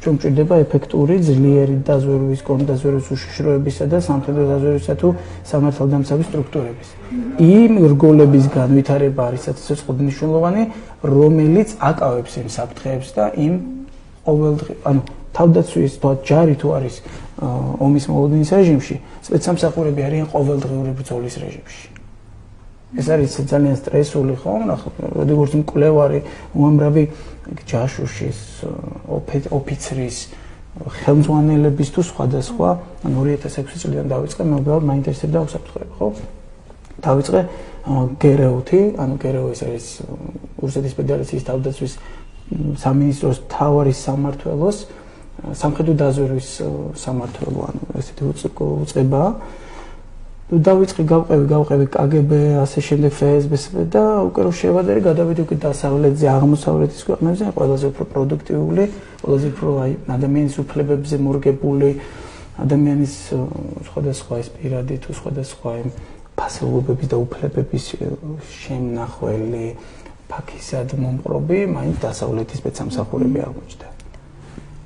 ჩვენ გვჭირდება ეფექტური, ძლიერი დაზვერვის, კონდაზვერვის, უშიშროებისა და სამხედრო დაზვერვისა თუ სამართალდამცავი სტრუქტურების. იმ რგოლების განვითარება არის საერთოდ მნიშვნელოვანი, რომელიც აკავებს იმ საფრთხეებს და იმ ყოველდღიურ, ანუ თავდაცვის ჯარი თუ არის ომის მოლოდინის რეჟიმში, სპეცსამსახურები არიან ყოველდღიური ბრძოლის რეჟიმში. ეს არის ძალიან სტრესული, ხო? როგორც მკვლევარი, უამრავი ჯაშუშის, ოფიცრის, ხელმძღვანელების თუ სხვადასხვა, ანუ 2006 წლიდან დავიწყე, მე უბრალოდ მაინტერესებდა უსაფრთხოება, ხო? დავიწყე გერეუთი, ანუ გერეუ ეს არის რუსეთის ფედერაციის თავდაცვის სამინისტროს მთავარი სამმართველოს სამხედრო დაზვერვის სამმართველო, ანუ ესეთი უწყებაა. დავიწყე გავყევი KGB, ასე შემდეგ FSB და უკვე რო შევადარი გადავედი უკვე დასავლეთზე, აღმოსავლეთის ქვეყნებზე, ყველაზე უფრო პროდუქტიული, ყველაზე უფრო აი ადამიანის უფლებებზე მორგებული, ადამიანის სხვადასხვა ეს პირადი თუ სხვადასხვა ფასეულობების და უფლებების შემნახველი, ფაქისად მომყრობი, მაინც დასავლეთის სპეცსამსახურები აღმოჩნდა.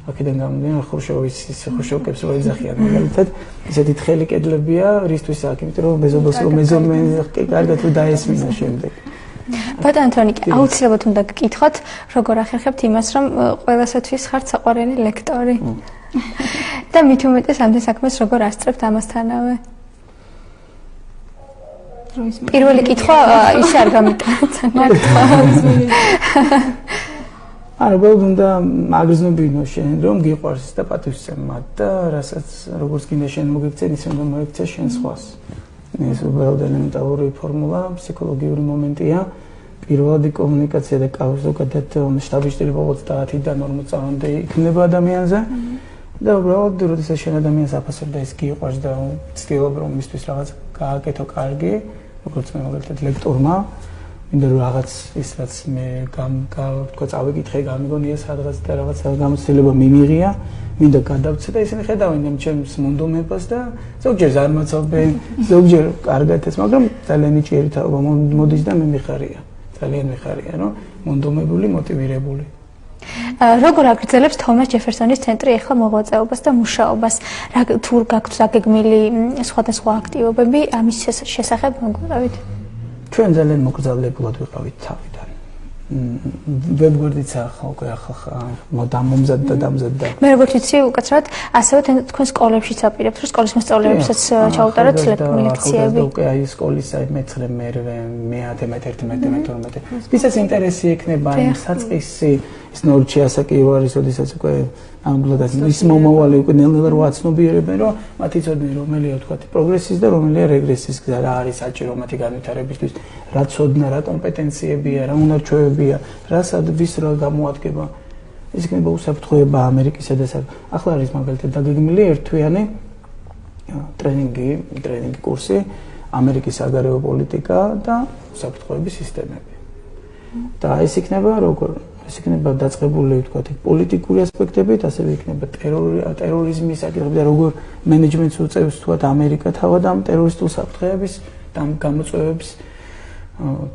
აქედან გამომდინარე, ხრუშოვკებს რო ეძახიან, მაგალითად, ისეთი თხელი კედლებია, რისთვის აქ, იმიტომ რომ მეზობელს რომ კარგად რო დაესმინა შემდეგ. ბატონო თორნიკე, აუცილებლად უნდა გკითხოთ, როგორ ახერხებთ იმას, რომ ყველასათვის ხართ საყვარელი ლექტორი. და მით უმეტეს ამდენ საქმეს როგორ ასწრებთ ამასთანავე? პირველი კითხვა ისე არ გამიტანა. არა, უნდა აგრძნობინო შენ, რომ გიყვარს და პატივისცემ მათ და რასაც როგორც გინდა შენ მოგიქცენ, ისე უნდა მოიქცე შენ სხვას. ეს უბრალოდ ელემენტარული ფორმულა, ფსიქოლოგიური მომენტია. პირველადი კომუნიკაცია და ზოგადად შტაბის ჭრილობა 30-დან 40 წამამდე იქნება ადამიანზე. და უბრალოდ, როდესაც შენ ადამიანს აფასებ და ის გიყვარს და ცდილობ რომ მისთვის რაღაც გააკეთო კარგი, როგორც მე მაგალითად ლექტორმა, მინდა რომ რაღაც ის რაც მე თქვა წავიკითხე, გამიგონია სადღაც და რაღაც გამოცდილება მიმიღია, მინდა გადავცე და ისინი ხედავენ იმ ჩემს მონდომებას და ზოგჯერ ზარმაცობენ, ზოგჯერ კარგად ეს, მაგრამ ძალიან ნიჭიერი თაობა მოდის და მე მიხარია. ძალიან მიხარია, რომ მონდომებული, მოტივირებული. როგორ აგრძელებს თომას ჯეფერსონის ცენტრი ახლა მოღვაწეობას და მუშაობას? თუ გაქვთ დაგეგმილი სხვადასხვა აქტივობები ამის შესახებ მოგვიყევით? ჩვენ ძალიან მოკრძალებულად ვიყავით თავიდან. ვებგვერდიც ახლა დამზადდა. მე როგორც ვიცი, უკაცრავად ასევე თქვენ სკოლებშიც აპირებთ, რომ სკოლის მასწავლებლებსაც ჩაუტაროთ ლექციები. უკვე აი სკოლის აი მე-9, მე-10, მე-11, მე-12. ვისაც ინტერესი ექნება იმ საწყისი ის ნორჩი ასაკი არის, როდესაც უკვე ამბლადაც ის მომავალი უკვე ნელ-ნელა რო აცნობიერებენ, რომ მათი ცოდნი რომელია თქვა პროგრესის და რომელია რეგრესის გზა, რა არის საჭირო მათი განვითარებისთვის, რა ცოდნა, რა კომპეტენციებია, რა უნარჩვევებია, რასად ვის რა გამოადგება. ეს იქნება უსაფრთხოება ამერიკისა და ახლა არის მაგალითად დაგეგმილი ერთთვიანი ტრენინგი კურსი ამერიკის საგარეო პოლიტიკა და უსაფრთხოების სისტემები. და ეს იქნება დაწყებული ვთქვათ პოლიტიკური ასპექტებით, ასევე იქნება ტერორიზმის საკითხები და როგორ მენეჯმენტს უწევს ვთქვათ ამერიკა თავად ამ ტერორისტულ საფრთხეების და ამ გამოწვევებს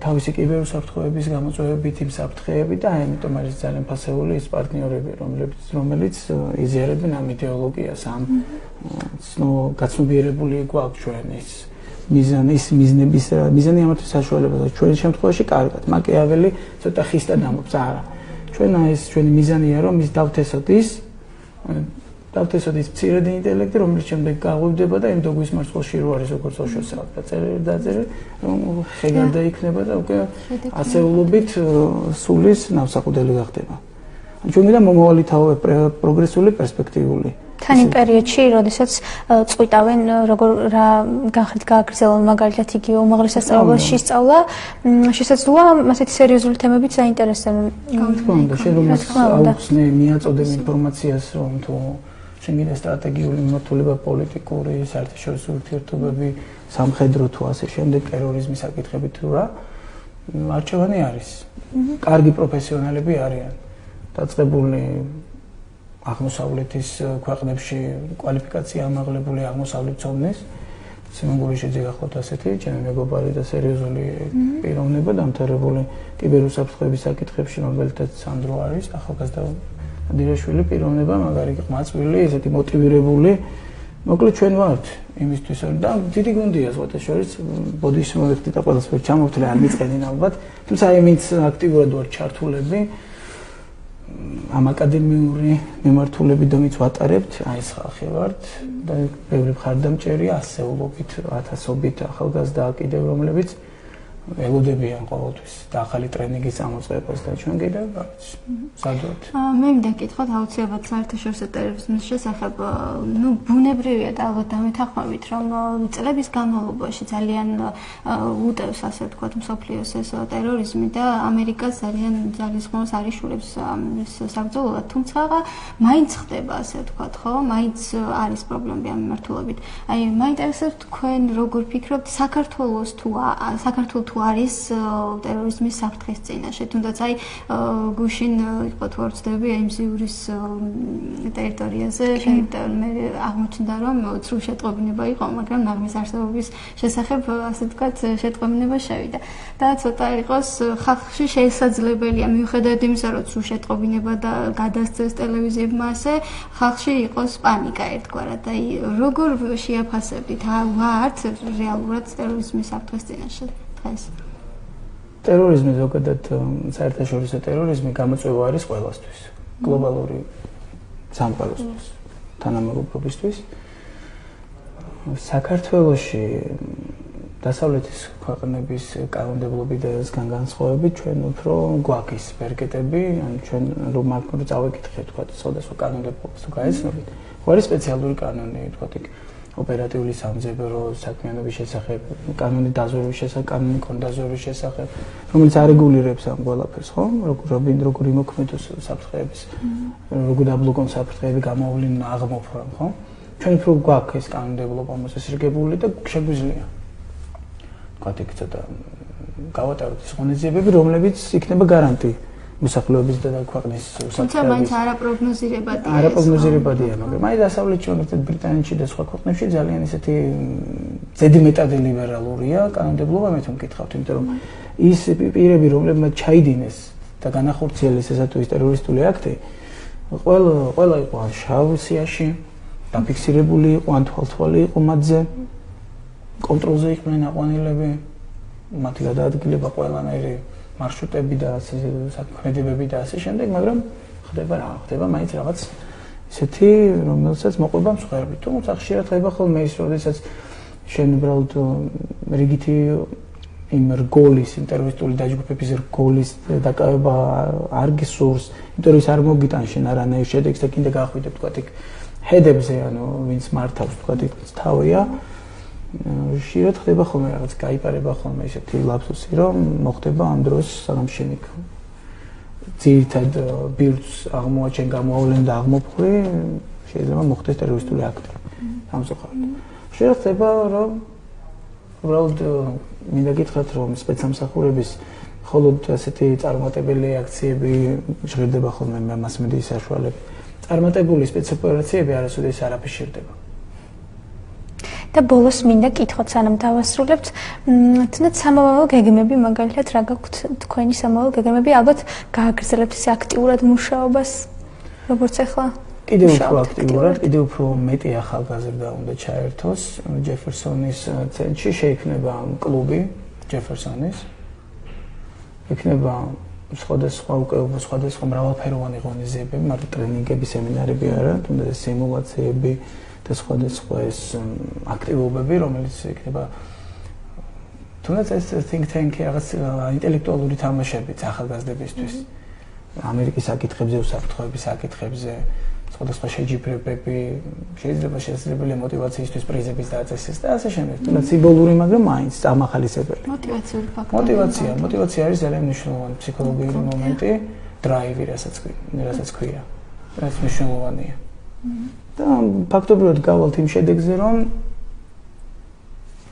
თავისი კიბერუსაფრთხოების გამოწვევებით იმ საფრთხეები და ამიტომ არის ძალიან ფასეული ის პარტნიორები, რომელიც იზიარებენ ამ იდეოლოგიას, ამ გაცნობიერებული გვაქვს ჩვენ ის მიზანი ამათი საშუალება ჩვენ შემთხვევაში კარგად მაკიაველი ცოტა ხისტა დამობს არა ჩვენ ეს ჩვენი მიზანია რომ ის დავთესოთ ის მცირედი ინტელექტი რომელიც შემდეგ გაღვივდება და იმ დოგვის მარცხულში რო არის როგორც ოშოსავ დაწერილი რომ ხეგარდა იქნება და უკვე ასეულობით სულის ნავსაყუდელი გახდება ჩვენ გვინდა მომავალი პროგრესული პერსპექტიული თან იმ პერიოდში, როდესაც წყვიტავენ როგორ რა განხრით გააგრძელა მაგალითად იგივე უმაღლეს სასწავლებელში სწავლა, შესაძლოა ასეთი სერიოზული თემებით საინტერესებენ. გავრცელდა შენ რომ აუხსნე მიაწოდე ინფორმაციას რომ თუ შენ გინდა სტრატეგიული მიმართულება პოლიტიკური, საერთაშორისო ურთიერთობები, სამხედრო თუ ასე შემდეგ ტერორიზმის საკითხები თუ რა არჩევანი არის. კარგი პროფესიონალები არიან. დაწყებული აღმოსავლეთის ქვეყნებში კვალიფიკაცია ამაღლებული აღმოსავლეთ ცოდნის სიმონგული შეძეგახლოთ ასეთი ჩემი მეგობარი და სერიოზული პიროვნება დამთავრებული კიბერუსაფრთხოების საკითხებში მაგალითად სანდრო არის ახალგაზრდა დირეშვილი პიროვნება მაგარი ყმაწვილი ესეთი მოტივირებული მოკლედ ჩვენ ვართ იმისთვის და დიდი გუნდია სხვათა შორის ბოდიში მოვიხდი და ყველას ვერ ჩამოვთვლი არ მიწყენინ ალბათ თუმცა აი ვინც აქტიურად ვარ ჩართულები ამ აკადემიური მიმართულებით დომიც ვატარებთ, აი ეს ხალხი ვართ და ბევრი მხარდამჭერია ასეულობით, ათასობით ახალგაზრდა კიდევ რომლებიც ელოდებიან ყოველთვის და ახალი ტრენინგის წამოწყებას და ჩვენ კიდევ ვართ. სადოთ. მე მინდა გითხოთ აუცილებლად საერთაშორისო ტერორიზმის შესახებ, ბუნებრივია და ალბათ დამეთანხმებით, რომ წლების განმავლობაში ძალიან უტევს ასე ვთქვათ მსოფლიოს ეს ტერორიზმი და ამერიკას ძალიან ძალისხმევს არიშულებს ამის საბრძოლველად, თუმცა მაინც ხდება ასე ვთქვათ, ხო? მაინც არის პრობლემები ამ მიმართულებით. აი, მაინტერესებს თქვენ როგორ ფიქრობთ საქართველოს თუ არის ტერორიზმის საფრთხის წინაშე, თუნდაც აი გუშინ იყო თუ არ ვცდები MCU-რის ტერიტორიაზე, მე აღმოჩნდა რომ ცრუ შეტყობინება იყო, მაგრამ ნაღმის არსებობის შესახებ ასე ვთქვათ შეტყობინება შევიდა და ცოტა იყოს ხალხში შესაძლებელია მიუხედავად იმისა, რომ ცრუ შეტყობინება და გადასცეს ტელევიზიებმა ასე ხალხში იყოს პანიკა ერთგვარად. აი როგორ შეაფასებთ ვართ რეალურად ტერორიზმის საფრთხის წინაშე? ტერორიზმი ზოგადად საერთაშორისო ტერორიზმი გამოწვევა არის ყველასთვის, გლობალური სამყაროსთვის, თანამეგობრობისთვის. საქართველოში დასავლეთის ქვეყნების კანონმდებლობისგან განსხვავებით ჩვენ უფრო გვაქვს ბერკეტები, ან ჩვენ რომ წავეკითხეთ თქვა სხვადასხვა კანონმდებლობას თუ გაეცნობით, არის სპეციალური კანონი თქვა ოპერატიული სამძებრო საქმიანობის შესახებ, კანონი დაზვერვის შესახებ, კანონი კონდაზვერვის შესახებ, რომელიც არეგულირებს ამ ყველაფერს, ხო? როგორ იმოქმედოს საფრთხეების, როგორ დაბლოკონ საფრთხეები, გამოავლინონ, აღმოფრონ, ხო? ჩვენ უფრო გვაქვს ეს კანონმდებლობა მოსასრიგებული და შეგვიძლია. თქვათ იქ ცოტა გავატაროთ ის ღონისძიებები, რომლებიც იქნება გარანტი მოსახლეობის და ქვეყნის უსაფრთხოების. თუმცა მაინც არაპროგნოზირებადია. არაპროგნოზირებადია, მაგრამ აი დასავლეთში, მაგალითად ბრიტანეთში და სხვა ქვეყნებში ძალიან ისეთი ზედმეტად ლიბერალურია კანონმდებლობა, მე თუ მკითხავთ, იმიტომ რომ ის პირები, რომლებმაც ჩაიდინეს და განახორციელეს ესა თუ ის ტერორისტული აქტი, ყველა იყო ან შავ სიაში, დაფიქსირებული იყო, ან თვალთვალი იყო მათზე, კონტროლზე იყვნენ აყვანილები, მათი გადაადგილება ყველანაირი მარშრუტები და საქმედებები და ასე შემდეგ, მაგრამ ხდება მაინც რაღაც ისეთი, რომელსაც მოყვება მსხვერპლი. თუმცა ხშირად ხდება ხოლმე ის, როდესაც შენ უბრალოდ რიგითი იმ რგოლის, ტერორისტული დაჯგუფების რგოლის დაკავება არ გისურს, იმიტომ რომ ის არ მოგიტან შენ არანაირ შედეგს და კიდე გაახვიდებ თქვა იქ ჰედებზე, ანუ ვინც მართავს თქვა იქ თავია. ხშირად ხდება ხოლმე რაღაც გაიპარება ხოლმე ისეთი ლაფსუსი, რომ მოხდება ამ დროს საგამშენიკო. ძირითად ბირთვს აღმოაჩენ გამოავლენ და აღმოფხვი შეიძლება მოხდეს ტერორისტული აქტი სამწუხაროდ. შეიძლება რომ უბრალოდ მინდა გითხრათ რომ სპეცსამსახურების მხოლოდ ასეთი წარმატებული აქციები ჟღერდება ხოლმე მასმედიის საშუალებით. წარმატებული სპეცოპერაციები არასოდეს არ აფიშირდება. და ბოლოს მინდა კითხოთ სანამ დავასრულებთ, თუნდაც სამომავლო გეგმები, მაგალითად რა გაქვთ თქვენი სამომავლო გეგმები, ალბათ გააგრძელებთ ეს აქტიურად მუშაობას, როგორც ახლა? კიდევ უფრო აქტიურად, კიდევ უფრო მეტი ახალგაზრდა უნდა ჩაერთოს ჯეფერსონის ცენტრში, შეიქმნება კლუბი ჯეფერსონის. იქნება სხვადასხვა მრავალფეროვანი ღონისძიებები, მარტო ტრენინგები, სემინარები არა, თუნდაც სიმულაციები და სხვადასხვა ეს აქტივობები, რომელიც იქნება თუნდაც ეს think tank-ი რაღაც ინტელექტუალური თამაშები ახალგაზრდებისთვის. ამერიკის საკითხებზე, უსაფრთხოების საკითხებზე, სხვადასხვა შეჯიბრებები, შეიძლება შესაძლებელი მოტივაციისთვის პრიზების დაწესის და ასე შემდეგ. თუნდაც სიმბოლური, მაგრამ მაინც ამახალისებელი. მოტივაციური ფაქტორი. მოტივაცია არის ძალიან მნიშვნელოვანი ფსიქოლოგიური მომენტი, დრაივი, რასაც ქვია. ეს მნიშვნელოვანია. და ფაქტობრივად გავალთ იმ შედეგზე, რომ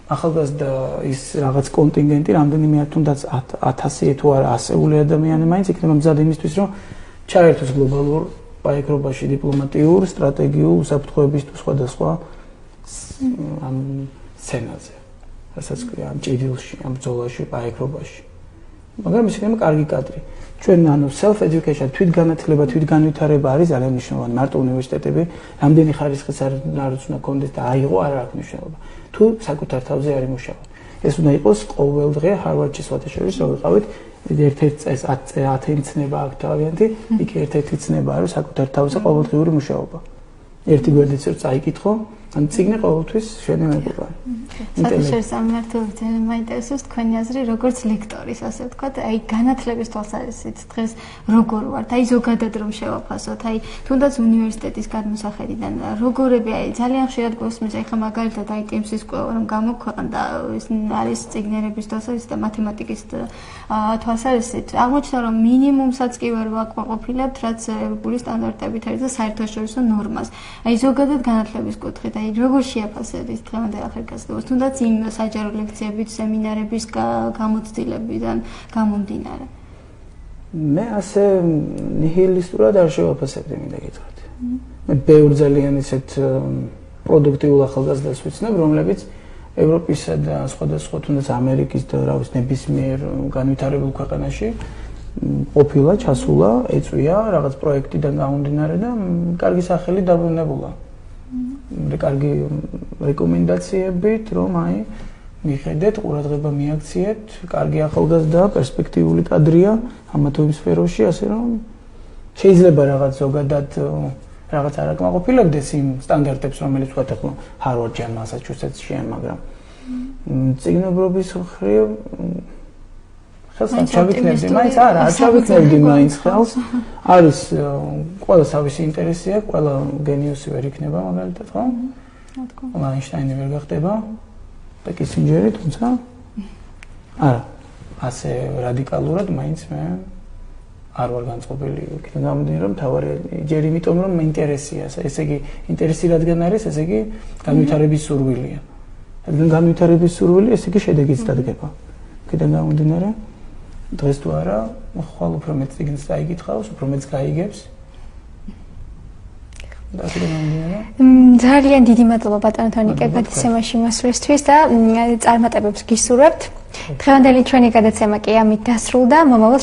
ახალგაზრდა ის რაღაც კონტინგენტი, რამდენიმე თუნდაც 1000 თუ არა 100 ადამიანი მაინც იქნება მზად იმისთვის, რომ ჩაერთოს გლობალურ პაიკრობაში დიპლომატიურ, სტრატეგიულ უსაფრთხოების თუ სხვადასხვა ამ სცენაზე. რასაც ქვია ამ ჭიდილში, ამ ბრძოლაში, პაიკრობაში. მაგრამ ის იქნება კარგი კადრი. ჩვენ self education, თვითგანათლება, თვითგანვითარება არის ძალიან მნიშვნელოვანი. მარტო უნივერსიტეტები რამდენი ხარისხის არ უნდა კონდეს და აიღო არ აქვს მნიშვნელობა. თუ საკუთარ თავზე არ იმუშავა. ეს უნდა იყოს ყოველდღე ჰარვარდში სხვათაშორის რომ ვიყავით ერთ-ერთ წელს 10 მცნება აქვს თავიანთი, იქ ერთ-ერთი ცნება არის საკუთარ თავზე ყოველდღიური მუშაობა. ერთი გვერდიც რო წაიკითხო, ან წიგნი ყოველთვის შენი მეგობარი. საკუთარ სამმართველოდ ძალიან მაინტერესებს თქვენი აზრი როგორც ლექტორის, ასე ვთქვათ, აი განათლების თვალსაზრისით დღეს როგორ ვართ? აი ზოგადად რომ შევაფასოთ, აი თუნდაც უნივერსიტეტის გადმოსახედიდან როგორები, აი ძალიან ხშირად გვესმის, აი ხა მაგალითად აი TIMSS-ის კვლევა რომ გამოქვეყნდა, ეს არის წიგნერების თვალსაზრისით და მათემატიკის თვალსაზრისით, აღმოჩნდა რომ მინიმუმსაც კი ვერ ვაკმაყოფილებთ, რაც ევროპული სტანდარტებით არის და საერთაშორისო ნორმას. აი ზოგადად განათლების კუთხით, აი როგორ შეაფასებთ დღევანდელ ახალგაზრდობას, თუნდაც იმ საჯარო ლექციებით, სემინარების გამოცდილებიდან გამომდინარე? მე ასე ნიჰილისტურად არ შევაფასებდი, მინდა გითხრათ. მე ბევრ ძალიან ისეთ პროდუქტიულ ახალგაზრდას ვიცნობ, რომლებიც ევროპისა და სხვადასხვა თუნდაც ამერიკის და რა ვიცი ნებისმიერ განვითარებულ ქვეყანაში ყოფილა, ჩასულა, ეწვია რაღაც პროექტიდან გამომდინარე და კარგი სახელი დაბრუნებულა. კარგი რეკომენდაციებით, რომ აი მიხედეთ, ყურადღება მიაქციეთ, კარგი ახალგაზრდა, პერსპექტიული კადრია ამა თუ იმ სფეროში, ასე რომ შეიძლება რაღაც ზოგადად რაღაც არ აკმაყოფილებდეს იმ სტანდარტებს, რომელიც ვთქვათ ახლა ჰარვარდში ან მასაჩუსეტსში ან მაგრამ წიგნობრობის მხრივ ხელს ჩავიქნებდი, მაინც არა, არ ჩავიქნებდი მაინც ხელს. არის ყველა თავისი ინტერესი აქვს, ყველა გენიუსი ვერ იქნება მაგალითად, ხო? აინშტაინი ვერ გახდება და კისინჯერი, თუმცა არა, ასე რადიკალურად მაინც მე არ ვარ განწყობილი იქიდან გამომდინარე, რომ თავარი ჯერ იმიტომ, რომ მე ინტერესია, ესე იგი ინტერესი რადგან არის, ესე იგი განვითარების სურვილია. რადგან განვითარების სურვილი, ესე იგი შედეგიც დადგება. იქიდან გამომდინარე დღეს თუ არა, ხვალ უფრო მეტ წიგნს დაიგითხავს, უფრო მეტს გაიგებს. ძალიან დიდი მადლობა ბატონო თონიკე გადაცემაში მოსვლისთვის და წარმატებებს გისურვებთ. დღევანდელი ჩვენი გადაცემა კი ამით დასრულდა. მომავალ